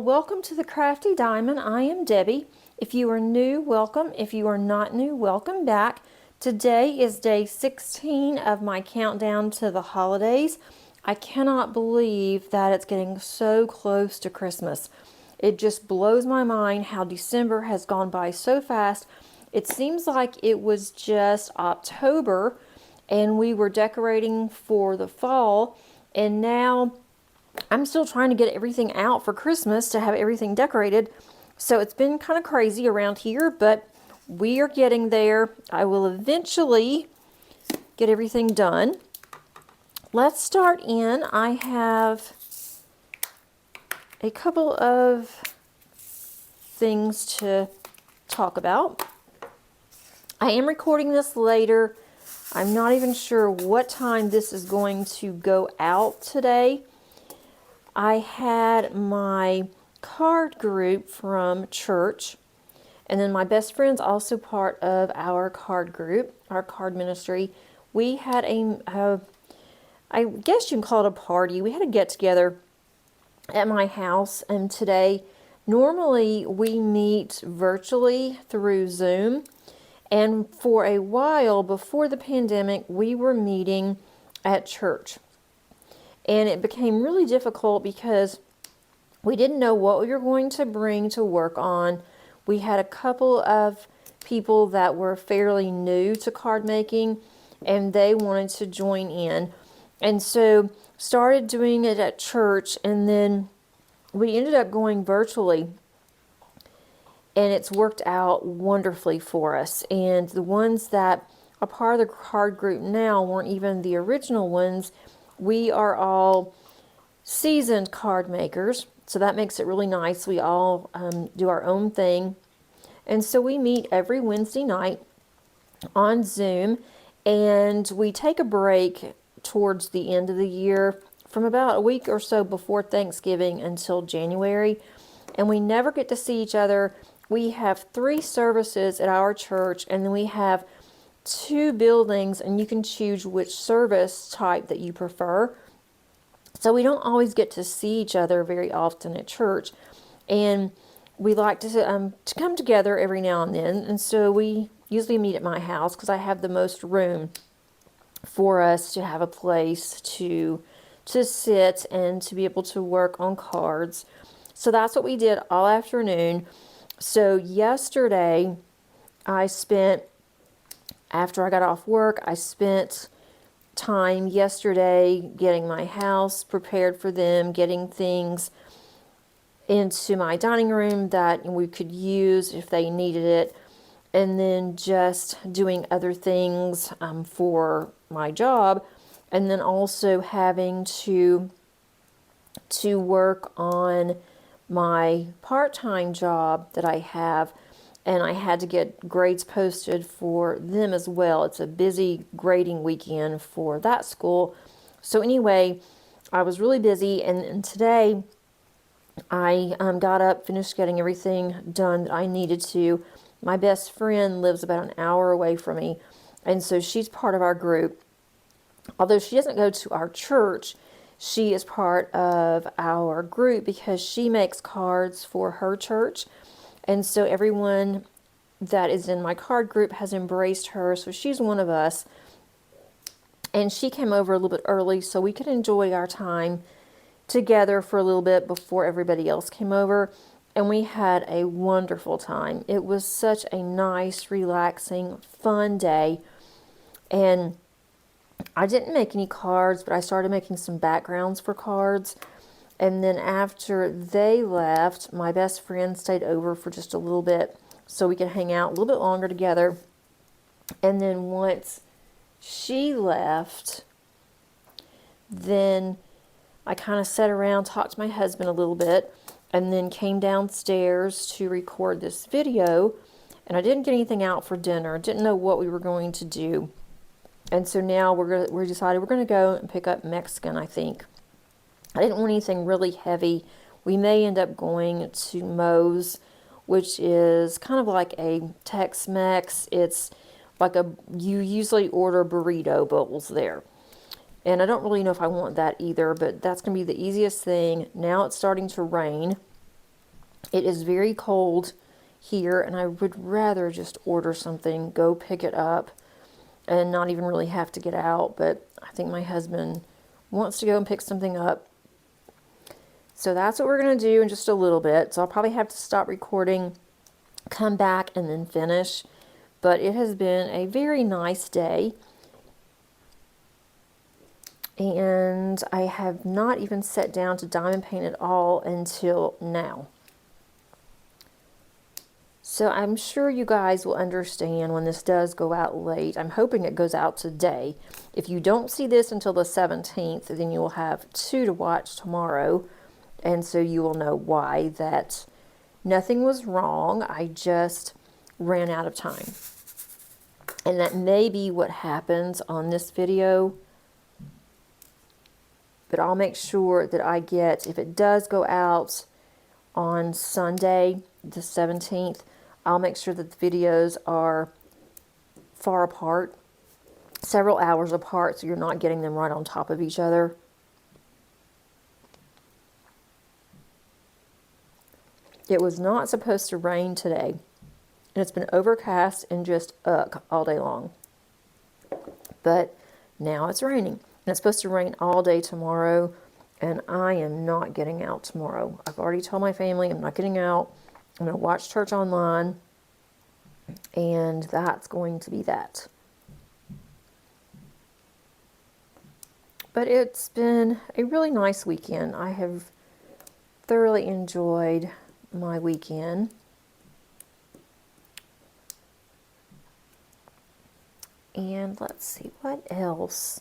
welcome to the Crafty Diamond. I am Debbie. If you are new, welcome. If you are not new, welcome back. Today is day 16 of my countdown to the holidays. I cannot believe that it's getting so close to Christmas. It just blows my mind how December has gone by so fast. It seems like it was just October and we were decorating for the fall, and now I'm still trying to get everything out for Christmas to have everything decorated. So it's been kind of crazy around here, but we are getting there. I will eventually get everything done. Let's start in. I have a couple of things to talk about. I am recording this later. I'm not even sure what time this is going to go out today. I had my card group from church, and then my best friend's also part of our card group, our card ministry. We had I guess you can call it a party. We had a get-together at my house, and today, normally we meet virtually through Zoom, and for a while before the pandemic, we were meeting at church. And it became really difficult because we didn't know what we were going to bring to work on. We had a couple of people that were fairly new to card making, and they wanted to join in. And so started doing it at church, and then we ended up going virtually. And it's worked out wonderfully for us. And the ones that are part of the card group now weren't even the original ones. We are all seasoned card makers, so that makes it really nice. We all do our own thing. And so we meet every Wednesday night on Zoom, and we take a break towards the end of the year from about a week or so before Thanksgiving until January, and we never get to see each other. We have 3 services at our church, and then we have 2 buildings, and you can choose which service type that you prefer. So we don't always get to see each other very often at church, and we like to come together every now and then. And so we usually meet at my house because I have the most room for us to have a place to sit and to be able to work on cards. So that's what we did all afternoon. So yesterday after I got off work, I spent time yesterday getting my house prepared for them, getting things into my dining room that we could use if they needed it, and then just doing other things for my job, and then also having to work on my part-time job that I have. And I had to get grades posted for them as well. It's a busy grading weekend for that school. So anyway, I was really busy, and today I got up, finished getting everything done that I needed to. My best friend lives about an hour away from me, and so she's part of our group. Although she doesn't go to our church, she is part of our group because she makes cards for her church. And so everyone that is in my card group has embraced her. So she's one of us. And she came over a little bit early so we could enjoy our time together for a little bit before everybody else came over. And we had a wonderful time. It was such a nice, relaxing, fun day. And I didn't make any cards, but I started making some backgrounds for cards. And then after they left, my best friend stayed over for just a little bit so we could hang out a little bit longer together. And then once she left, then I kind of sat around, talked to my husband a little bit, and then came downstairs to record this video. And I didn't get anything out for dinner. Didn't know what we were going to do. And so now we decided we're going to go and pick up Mexican, I think. I didn't want anything really heavy. We may end up going to Moe's, which is kind of like a Tex-Mex. It's like you usually order burrito bowls there. And I don't really know if I want that either, but that's going to be the easiest thing. Now it's starting to rain. It is very cold here, and I would rather just order something, go pick it up, and not even really have to get out. But I think my husband wants to go and pick something up. So that's what we're going to do in just a little bit. So I'll probably have to stop recording, come back, and then finish. But it has been a very nice day. And I have not even sat down to diamond paint at all until now. So I'm sure you guys will understand when this does go out late. I'm hoping it goes out today. If you don't see this until the 17th, then you will have 2 to watch tomorrow. And so you will know why. That nothing was wrong. I just ran out of time. And that may be what happens on this video. But I'll make sure that I get, if it does go out on Sunday, the 17th, I'll make sure that the videos are far apart, several hours apart, so you're not getting them right on top of each other. It was not supposed to rain today, and it's been overcast and just all day long. But now it's raining, and it's supposed to rain all day tomorrow, and I am not getting out tomorrow. I've already told my family I'm not getting out. I'm going to watch church online, and that's going to be that. But it's been a really nice weekend. I have thoroughly enjoyed my weekend. And let's see, what else?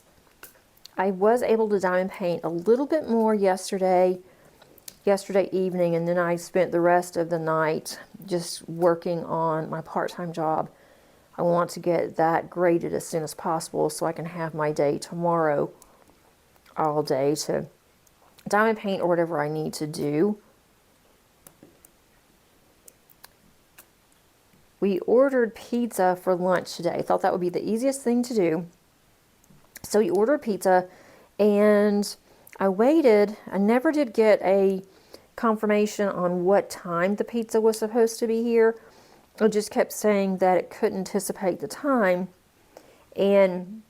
I was able to diamond paint a little bit more yesterday evening, and then I spent the rest of the night just working on my part-time job. I want to get that graded as soon as possible so I can have my day tomorrow all day to diamond paint or whatever I need to do. We ordered pizza for lunch today. Thought that would be the easiest thing to do. So we ordered pizza, and I waited. I never did get a confirmation on what time the pizza was supposed to be here. It just kept saying that it couldn't anticipate the time. And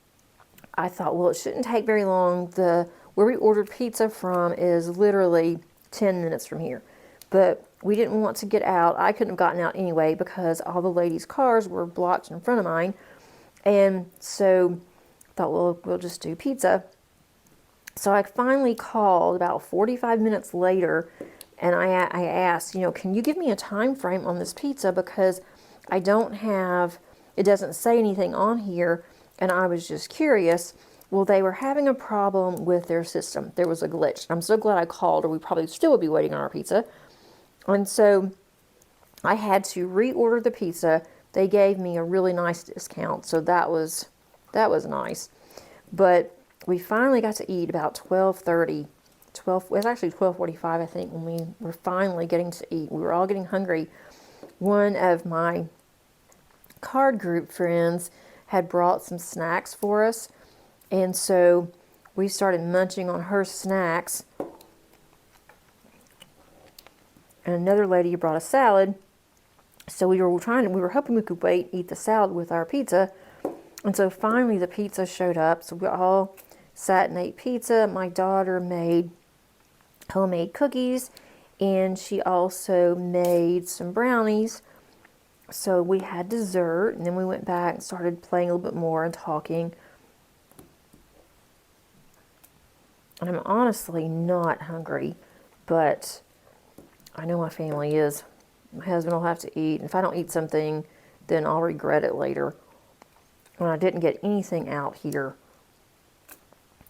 I thought, well, it shouldn't take very long. Where we ordered pizza from is literally 10 minutes from here. But we didn't want to get out. I couldn't have gotten out anyway because all the ladies' cars were blocked in front of mine. And so I thought, well, we'll just do pizza. So I finally called about 45 minutes later, and I asked, can you give me a time frame on this pizza, because I don't have, it doesn't say anything on here, and I was just curious. Well, they were having a problem with their system. There was a glitch. I'm so glad I called, or we probably still would be waiting on our pizza. And so I had to reorder the pizza. They gave me a really nice discount, so that was nice. But we finally got to eat about 12:30. It was actually 12:45, I think, when we were finally getting to eat. We were all getting hungry. One of my card group friends had brought some snacks for us, and so we started munching on her snacks. And another lady brought a salad. So we were hoping we could eat the salad with our pizza. And so finally the pizza showed up. So we all sat and ate pizza. My daughter made homemade cookies, and she also made some brownies. So we had dessert, and then we went back and started playing a little bit more and talking. And I'm honestly not hungry, but I know my family is. My husband will have to eat. If I don't eat something, then I'll regret it later. And I didn't get anything out here,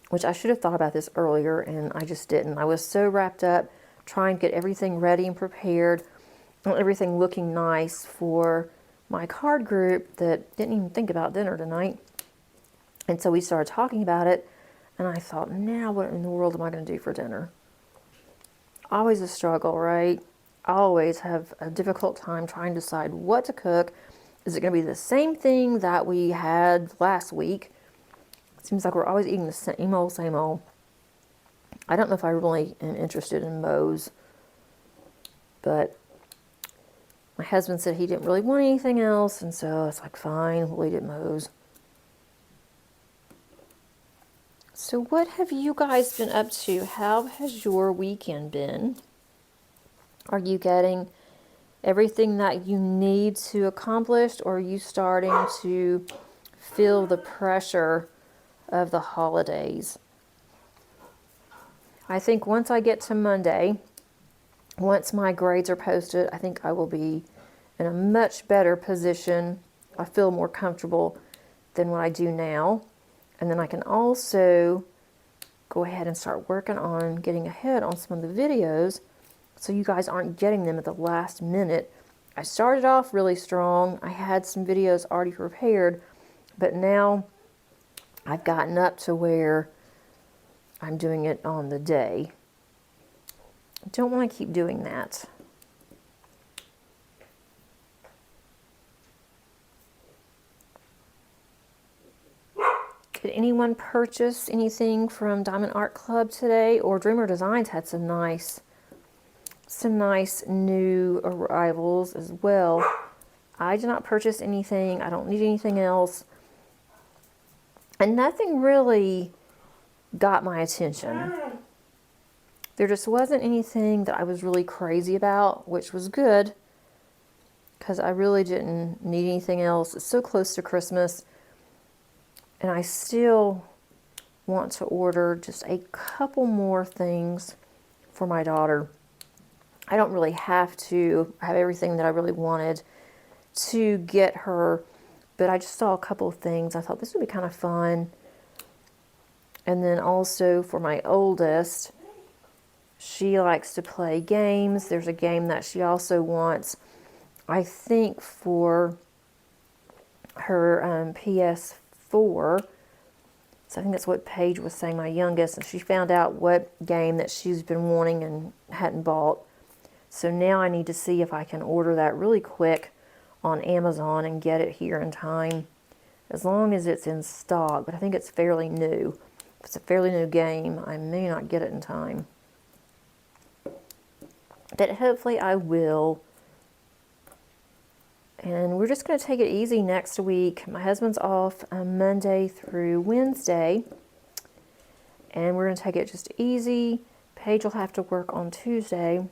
which I should have thought about this earlier, and I just didn't. I was so wrapped up trying to get everything ready and prepared, and everything looking nice for my card group, that didn't even think about dinner tonight. And so we started talking about it, and I thought, now what in the world am I going to do for dinner? Always a struggle, right? I always have a difficult time trying to decide what to cook. Is it going to be the same thing that we had last week? It seems like we're always eating the same old, same old. I don't know if I really am interested in Moe's, but My husband said he didn't really want anything else, and so it's like, fine, we'll eat at Moe's. So what have you guys been up to? How has your weekend been? Are you getting everything that you need to accomplish, or are you starting to feel the pressure of the holidays? I think once I get to Monday, once my grades are posted, I think I will be in a much better position. I feel more comfortable than what I do now. And then I can also go ahead and start working on getting ahead on some of the videos so you guys aren't getting them at the last minute. I started off really strong. I had some videos already prepared, but now I've gotten up to where I'm doing it on the day. I don't want to keep doing that. Did anyone purchase anything from Diamond Art Club today? Or Dreamer Designs had some nice new arrivals as well. I did not purchase anything. I don't need anything else. And nothing really got my attention. There just wasn't anything that I was really crazy about, which was good, because I really didn't need anything else. It's so close to Christmas, and I still want to order just a couple more things for my daughter. I don't really have to have everything that I really wanted to get her, but I just saw a couple of things. I thought this would be kind of fun. And then also for my oldest, she likes to play games. There's a game that she also wants, I think, for her PS4. So I think that's what Paige was saying, my youngest, and she found out what game that she's been wanting and hadn't bought. So now I need to see if I can order that really quick on Amazon and get it here in time, as long as it's in stock. But I think it's fairly new. If it's a fairly new game, I may not get it in time. But hopefully I will. And we're just going to take it easy next week. My husband's off Monday through Wednesday. And we're going to take it just easy. Paige will have to work on Tuesday.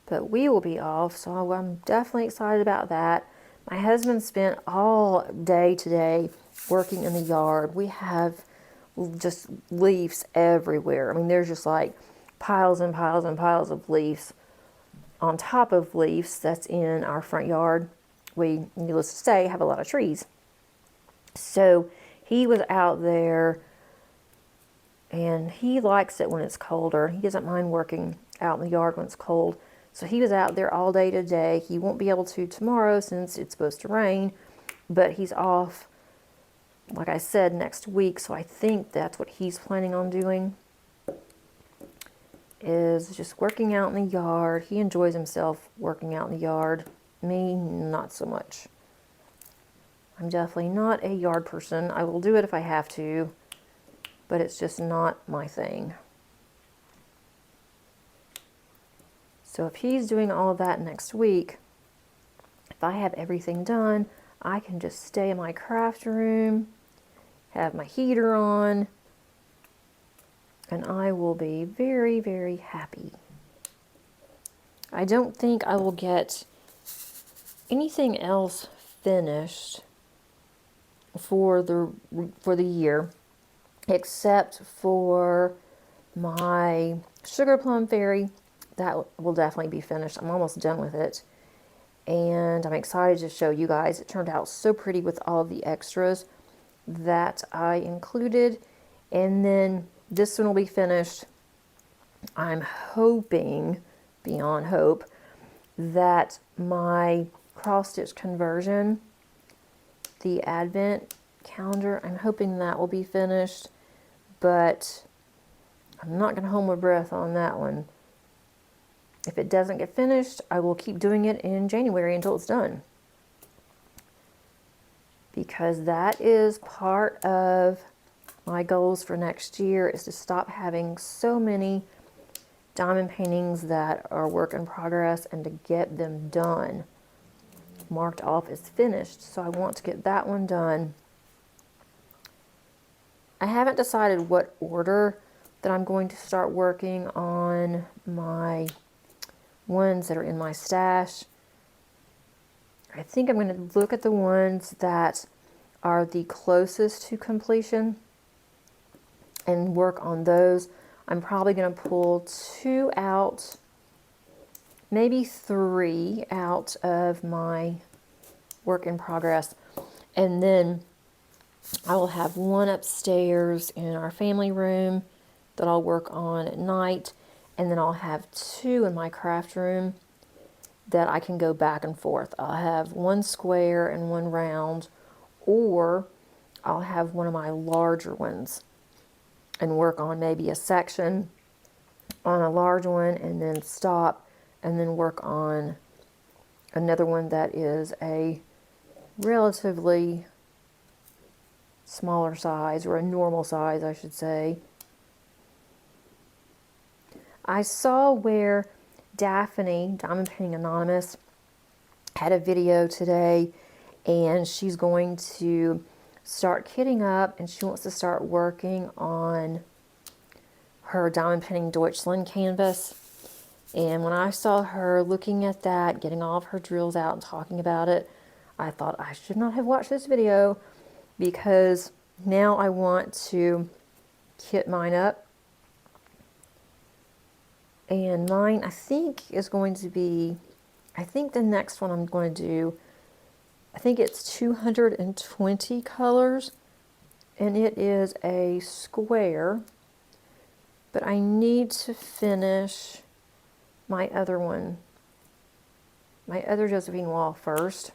But we will be off, so I'm definitely excited about that. My husband spent all day today working in the yard. We have just leaves everywhere. I mean, there's just like piles and piles and piles of leaves on top of leaves that's in our front yard. We, needless to say, have a lot of trees. So he was out there, and he likes it when it's colder. He doesn't mind working out in the yard when it's cold. So he was out there all day today. He won't be able to tomorrow since it's supposed to rain, but he's off, like I said, next week. So I think that's what he's planning on doing, is just working out in the yard. He enjoys himself working out in the yard. Me, not so much. I'm definitely not a yard person. I will do it if I have to, but it's just not my thing. So if he's doing all of that next week, if I have everything done, I can just stay in my craft room, have my heater on, and I will be very, very happy. I don't think I will get anything else finished for the year, except for my sugar plum fairy. That will definitely be finished. I'm almost done with it. And I'm excited to show you guys. It turned out so pretty with all of the extras that I included. And then this one will be finished. I'm hoping, beyond hope, that my cross-stitch conversion, the advent calendar, I'm hoping that will be finished. But I'm not going to hold my breath on that one. If it doesn't get finished, I will keep doing it in January until it's done. Because that is part of my goals for next year, is to stop having so many diamond paintings that are work in progress and to get them done, marked off as finished. So I want to get that one done. I haven't decided what order that I'm going to start working on my ones that are in my stash. I think I'm going to look at the ones that are the closest to completion and work on those. I'm probably going to pull 2 out, maybe 3 out of my work in progress, and then I will have one upstairs in our family room that I'll work on at night, and then I'll have 2 in my craft room that I can go back and forth. I'll have one square and one round, or I'll have one of my larger ones and work on maybe a section on a large one and then stop and then work on another one that is a relatively smaller size, or a normal size I should say. I saw where Daphne, Diamond Painting Anonymous, had a video today, and she's going to start kitting up and she wants to start working on her Diamond Painting Deutschland canvas. And when I saw her looking at that, getting all of her drills out and talking about it, I thought I should not have watched this video, because now I want to kit mine up. And mine, I think, is going to be, I think the next one I'm going to do, I think it's 220 colors, and it is a square, but I need to finish my other one, my other Josephine wall first,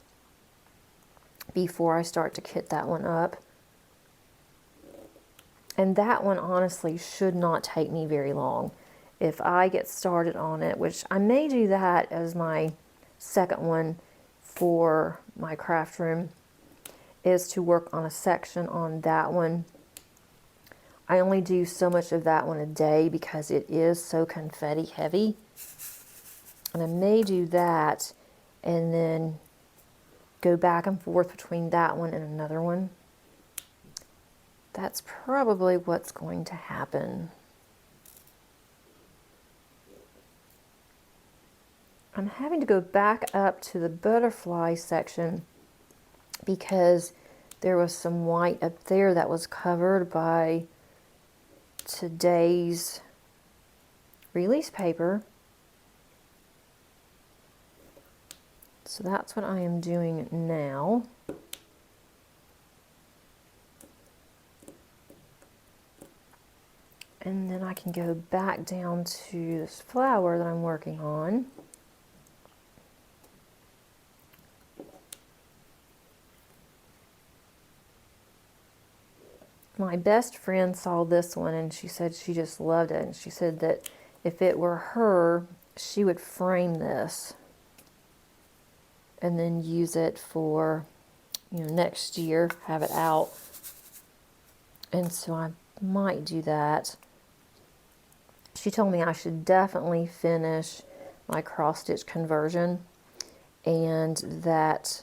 before I start to kit that one up. And that one honestly should not take me very long. If I get started on it, which I may do that as my second one for my craft room, is to work on a section on that one. I only do so much of that one a day because it is so confetti heavy. And I may do that and then go back and forth between that one and another one. That's probably what's going to happen. I'm having to go back up to the butterfly section because there was some white up there that was covered by today's release paper. So that's what I am doing now. And then I can go back down to this flower that I'm working on. My best friend saw this one and she said she just loved it. And she said that if it were her, she would frame this and then use it for, next year, have it out. And so I might do that. She told me I should definitely finish my cross-stitch conversion, and that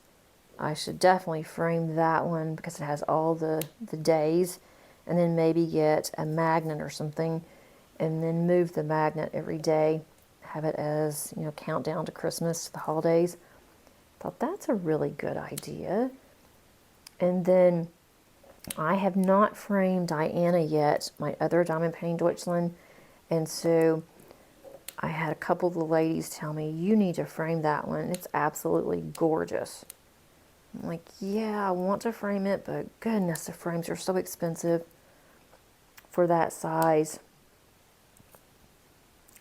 I should definitely frame that one because it has all the days, and then maybe get a magnet or something and then move the magnet every day, have it as, countdown to Christmas, to the holidays. Thought that's a really good idea. And then I have not framed Diana yet, my other Diamond Painting Deutschland, and so I had a couple of the ladies tell me, you need to frame that one. It's absolutely gorgeous. I'm like, yeah, I want to frame it, but goodness, the frames are so expensive for that size.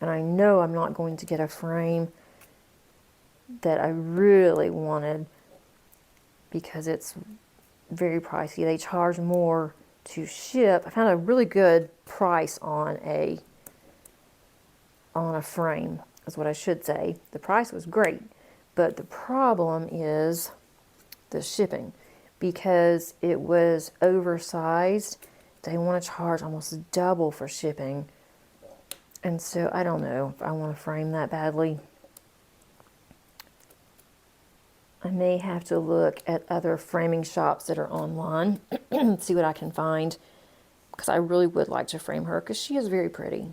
And I know I'm not going to get a frame that I really wanted because it's very pricey. They charge more to ship. I found a really good price on a frame, is what I should say. The price was great, but the problem is the shipping, because it was oversized. They want to charge almost double for shipping. And so I don't know if I want to frame that badly. I may have to look at other framing shops that are online and see what I can find, because I really would like to frame her because she is very pretty.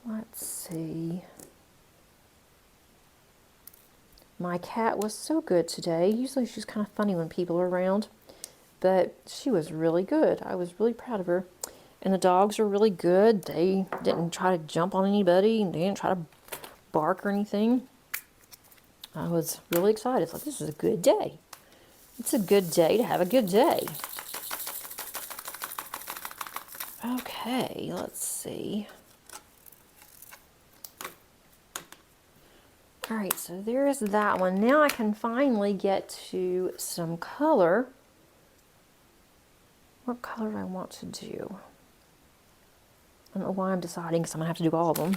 Let's see. My cat was so good today. Usually she's kind of funny when people are around, but she was really good. I was really proud of her. And the dogs are really good. They didn't try to jump on anybody. They didn't try to bark or anything. I was really excited. It's like, this is a good day. It's a good day to have a good day. Okay, let's see. All right, so there's that one. Now I can finally get to some color. What color do I want to do? I don't know why I'm deciding, because I'm going to have to do all of them.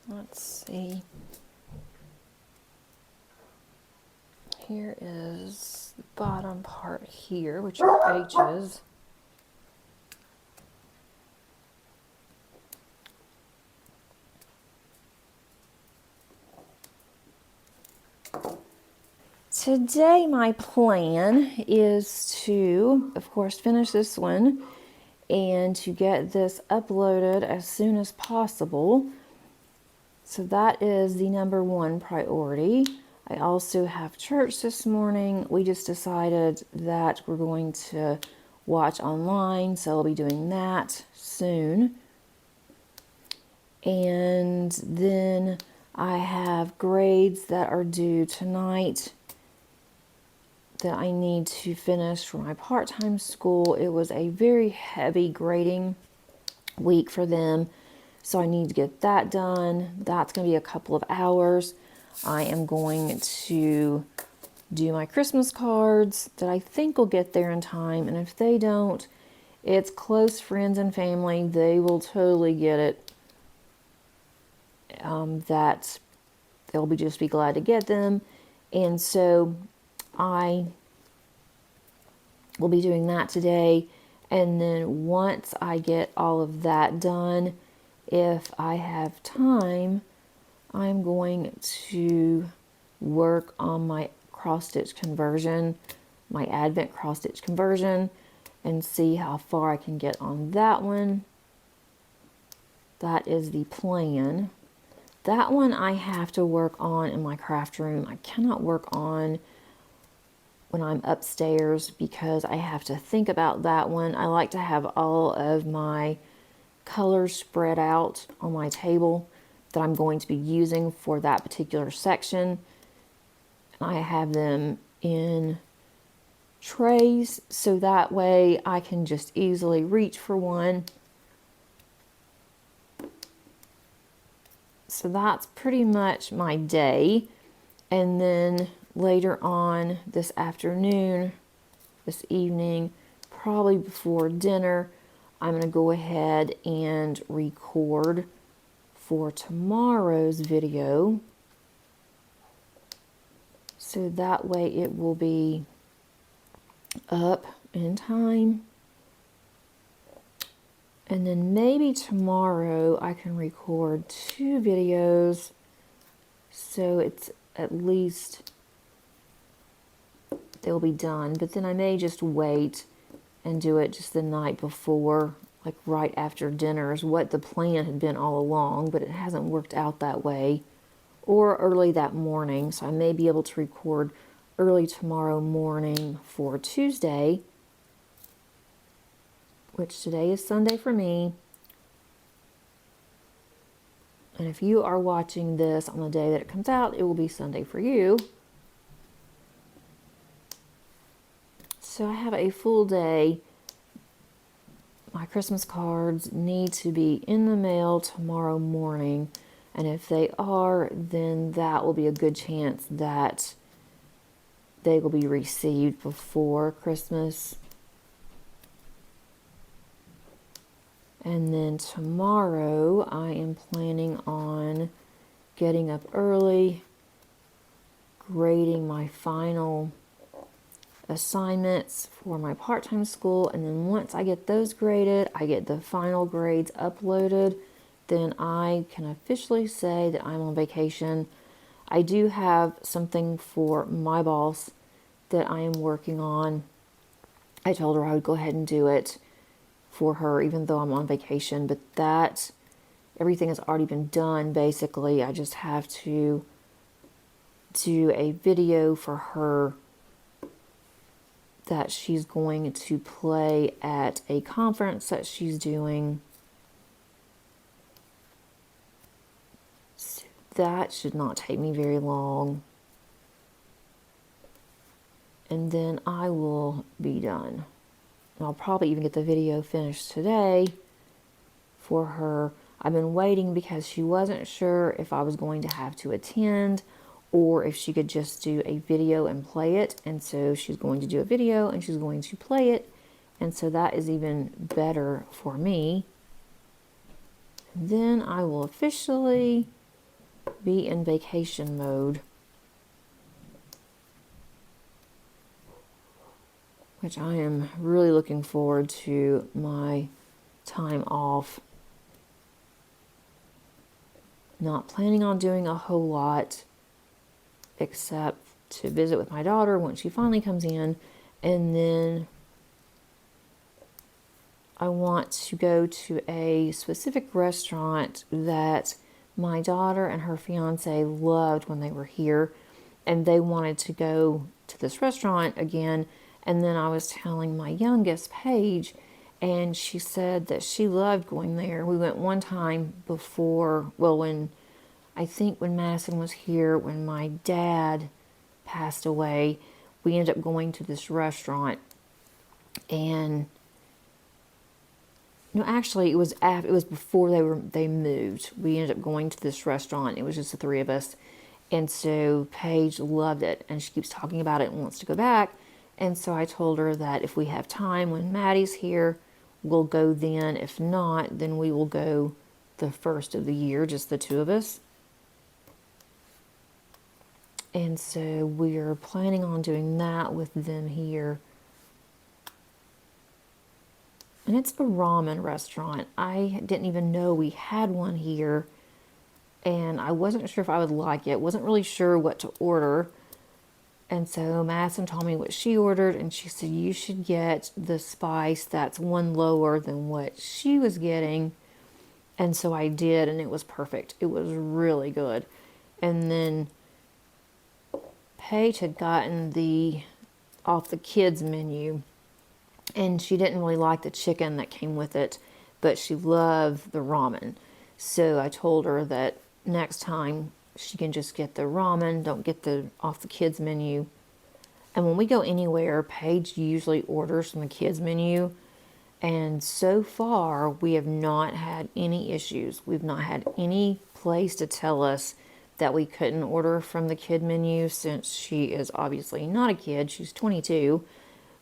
Let's see. Here is the bottom part here, which are H's. Today my plan is to, of course, finish this one and to get this uploaded as soon as possible. So that is the #1 priority. I also have church this morning. We just decided that we're going to watch online, so I'll be doing that soon. And then I have grades that are due tonight that I need to finish for my part-time school. It was a very heavy grading week for them, so I need to get that done. That's going to be a couple of hours. I am going to do my Christmas cards that I think will get there in time, and if they don't, it's close friends and family. They will totally get it. That they'll just be glad to get them, and so I will be doing that today. And then once I get all of that done, if I have time, I'm going to work on my cross-stitch conversion, my Advent cross-stitch conversion, and see how far I can get on that one. That is the plan. That one I have to work on in my craft room. I cannot work on when I'm upstairs because I have to think about that one. I like to have all of my colors spread out on my table that I'm going to be using for that particular section. I have them in trays so that way I can just easily reach for one. So that's pretty much my day. And then later on this afternoon, this evening, probably before dinner, I'm going to go ahead and record for tomorrow's video. So that way it will be up in time. And then maybe tomorrow I can record 2 videos, so it's at least they'll be done. But then I may just wait and do it just the night before, like right after dinner is what the plan had been all along, but it hasn't worked out that way. Or early that morning, so I may be able to record early tomorrow morning for Tuesday, which today is Sunday for me. And if you are watching this on the day that it comes out, it will be Sunday for you. So I have a full day. My Christmas cards need to be in the mail tomorrow morning. And if they are, then that will be a good chance that they will be received before Christmas. And then tomorrow I am planning on getting up early, grading my final assignments for my part-time school, and then once I get those graded, I get the final grades uploaded, then I can officially say that I'm on vacation. I do have something for my boss that I am working on. I told her I would go ahead and do it for her even though I'm on vacation, but that everything has already been done basically. I just have to do a video for her that she's going to play at a conference that she's doing. So that should not take me very long. And then I will be done. And I'll probably even get the video finished today for her. I've been waiting because she wasn't sure if I was going to have to attend or if she could just do a video and play it. And so she's going to do a video and she's going to play it. And so that is even better for me. And then I will officially be in vacation mode, which I am really looking forward to my time off. Not planning on doing a whole lot except to visit with my daughter once she finally comes in, and then I want to go to a specific restaurant that my daughter and her fiance loved when they were here, and they wanted to go to this restaurant again. And then I was telling my youngest, Paige, and she said that she loved going there. We went one time before, well, I think when Madison was here, when my dad passed away, we ended up going to this restaurant. And no, actually, it was before they moved. We ended up going to this restaurant. It was just the three of us. And so Paige loved it, and she keeps talking about it and wants to go back. And so I told her that if we have time when Maddie's here, we'll go then. If not, then we will go the first of the year, just the two of us. And so we're planning on doing that with them here. And it's a ramen restaurant. I didn't even know we had one here, and I wasn't sure if I would like it. Wasn't really sure what to order. And so Madison told me what she ordered, and she said, you should get the spice that's one lower than what she was getting. And so I did, and it was perfect. It was really good. And then Paige had gotten off the kids menu, and she didn't really like the chicken that came with it, but she loved the ramen. So I told her that next time she can just get the ramen, don't get the off the kids menu. And when we go anywhere, Paige usually orders from the kids menu. And so far, we have not had any issues. We've not had any place to tell us that we couldn't order from the kid menu, since she is obviously not a kid. She's 22,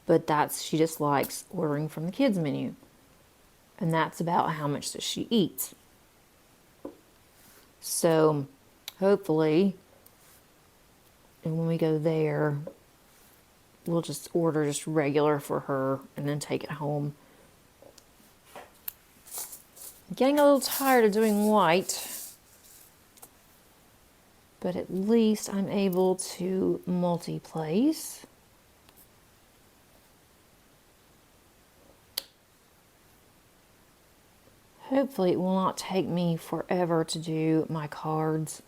but she just likes ordering from the kids menu. And that's about how much that she eats. So hopefully, and when we go there, we'll just order just regular for her and then take it home. I'm getting a little tired of doing white, but at least I'm able to multi-place. Hopefully it will not take me forever to do my cards.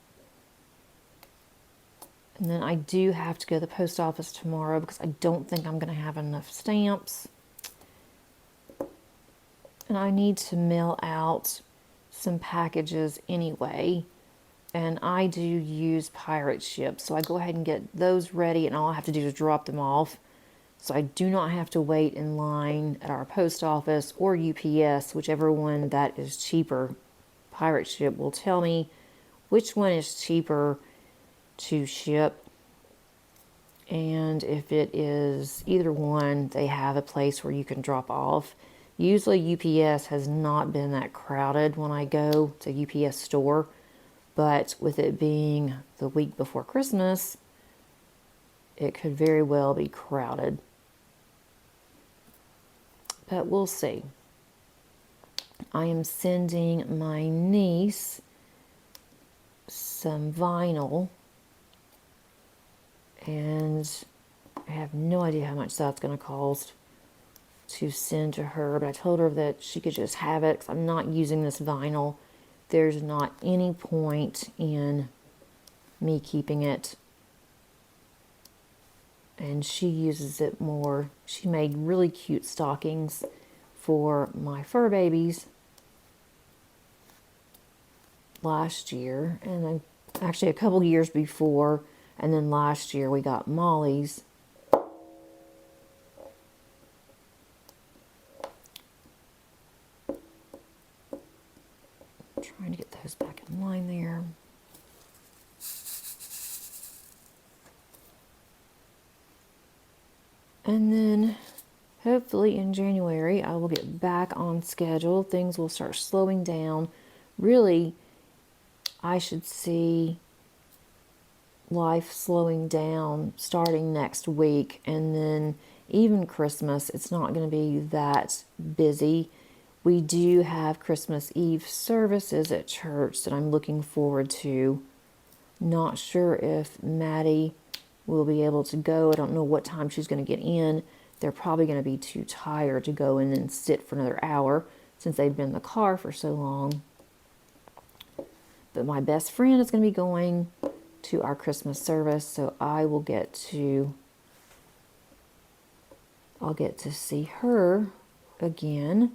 And then I do have to go to the post office tomorrow because I don't think I'm going to have enough stamps. And I need to mail out some packages anyway. And I do use pirate ships, so I go ahead and get those ready, and all I have to do is drop them off. So I do not have to wait in line at our post office or UPS, whichever one that is cheaper. Pirate ship will tell me which one is cheaper to ship. And if it is either one, they have a place where you can drop off. Usually UPS has not been that crowded when I go to UPS store, but with it being the week before Christmas, it could very well be crowded. But we'll see. I am sending my niece some vinyl, and I have no idea how much that's going to cost to send to her, but I told her that she could just have it because I'm not using this vinyl. There's not any point in me keeping it, and she uses it more. She made really cute stockings for my fur babies last year, and then actually a couple years before, and then last year we got Molly's. Trying to get those back in line there. And then hopefully in January I will get back on schedule. Things will start slowing down. Really, I should see life slowing down starting next week, and then even Christmas, it's not going to be that busy. We do have Christmas Eve services at church that I'm looking forward to. Not sure if Maddie will be able to go. I don't know what time she's going to get in. They're probably going to be too tired to go in and sit for another hour since they've been in the car for so long. But my best friend is going to be going to our Christmas service, so I'll get to see her again.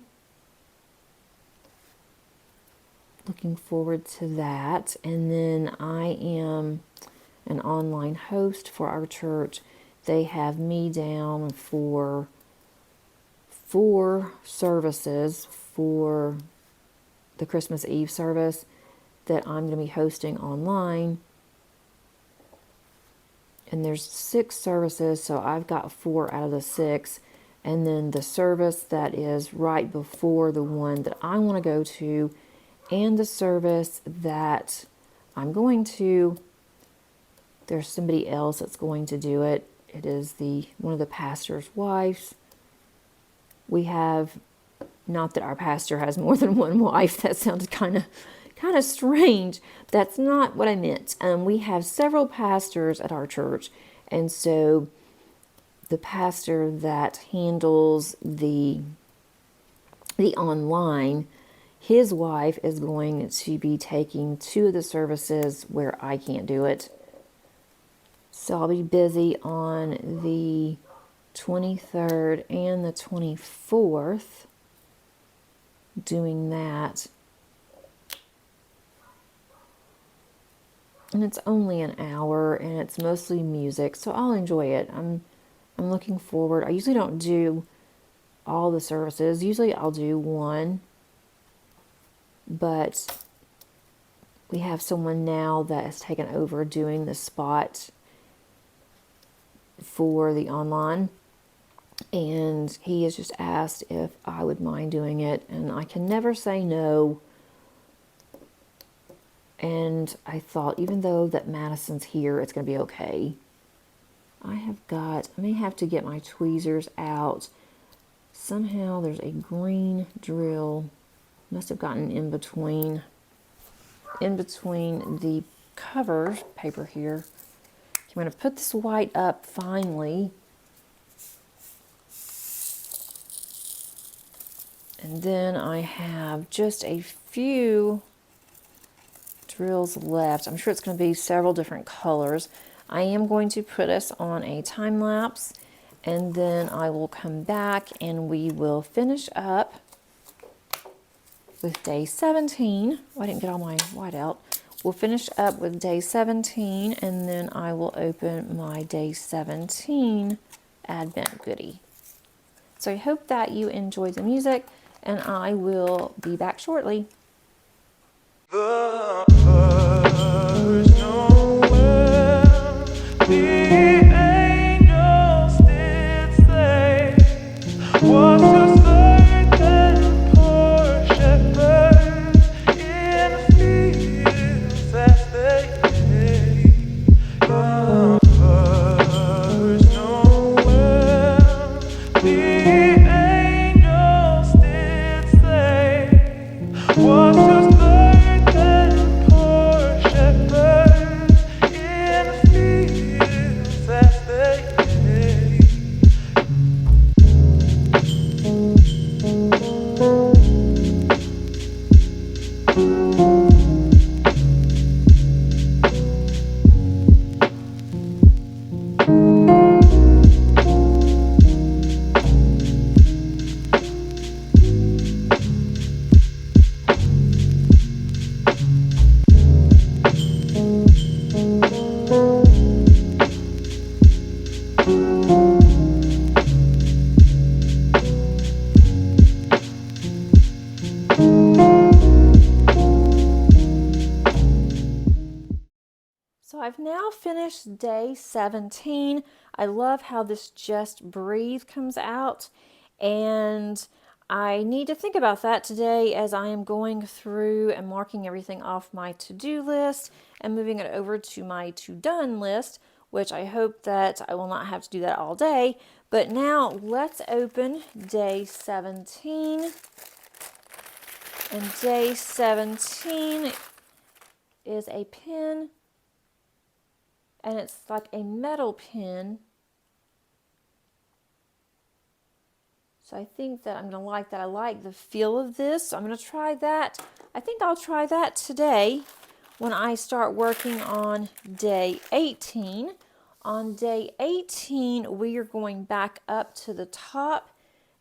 Looking forward to that. And then I am an online host for our church. They have me down for 4 services for the Christmas Eve service that I'm going to be hosting online. And there's 6 services, so I've got 4 out of the 6. And then the service that is right before the one that I want to go to, and the service that I'm going to, there's somebody else that's going to do it. It is one of the pastor's wives. We have, not that our pastor has more than one wife. That sounded kind of strange. That's not what I meant. We have several pastors at our church, and so the pastor that handles the online, his wife is going to be taking 2 of the services where I can't do it. So I'll be busy on the 23rd and the 24th doing that. And it's only an hour, and it's mostly music, so I'll enjoy it. I'm looking forward. I usually don't do all the services. Usually I'll do one. But we have someone now that has taken over doing the spot for the online, and he has just asked if I would mind doing it, and I can never say no. And I thought, even though that Madison's here, it's going to be okay. I may have to get my tweezers out. Somehow there's a green drill. Must have gotten in between the cover paper here. I'm going to put this white up finally. And then I have just a few drills left. I'm sure it's going to be several different colors. I am going to put us on a time lapse, and then I will come back and we will finish up with day 17. Oh, I didn't get all my white out. We'll finish up with day 17, and then I will open my day 17 Advent goodie. So I hope that you enjoyed the music, and I will be back shortly. The first Noel, the angels did say, was a certain poor shepherd in the fields that So I've now finished day 17. I love how this Just Breathe comes out, and I need to think about that today as I am going through and marking everything off my to-do list and moving it over to my to-done list, which I hope that I will not have to do that all day. But now let's open day 17. And day 17 is a pin, and it's like a metal pin. So I think that I'm going to like that. I like the feel of this, so I'm going to try that. I think I'll try that today when I start working on day 18. On day 18, we are going back up to the top,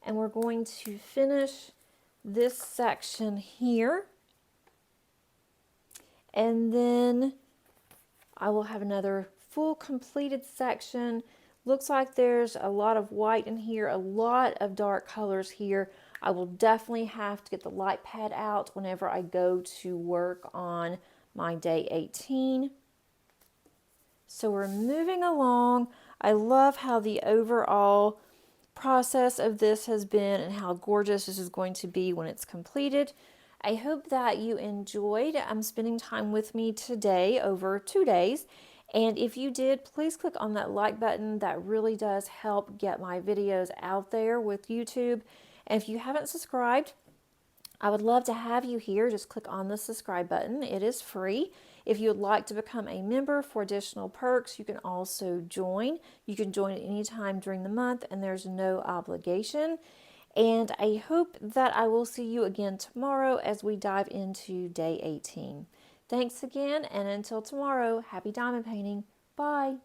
and we're going to finish this section here. And then I will have another full completed section. Looks like there's a lot of white in here, a lot of dark colors here. I will definitely have to get the light pad out whenever I go to work on my day 18. So we're moving along. I love how the overall process of this has been and how gorgeous this is going to be when it's completed. I hope that you enjoyed spending time with me today over 2 days. And if you did, please click on that like button. That really does help get my videos out there with YouTube. And if you haven't subscribed, I would love to have you here. Just click on the subscribe button. It is free. If you would like to become a member for additional perks, you can also join. You can join at any time during the month, and there's no obligation. And I hope that I will see you again tomorrow as we dive into day 18. Thanks again, and until tomorrow, happy diamond painting. Bye.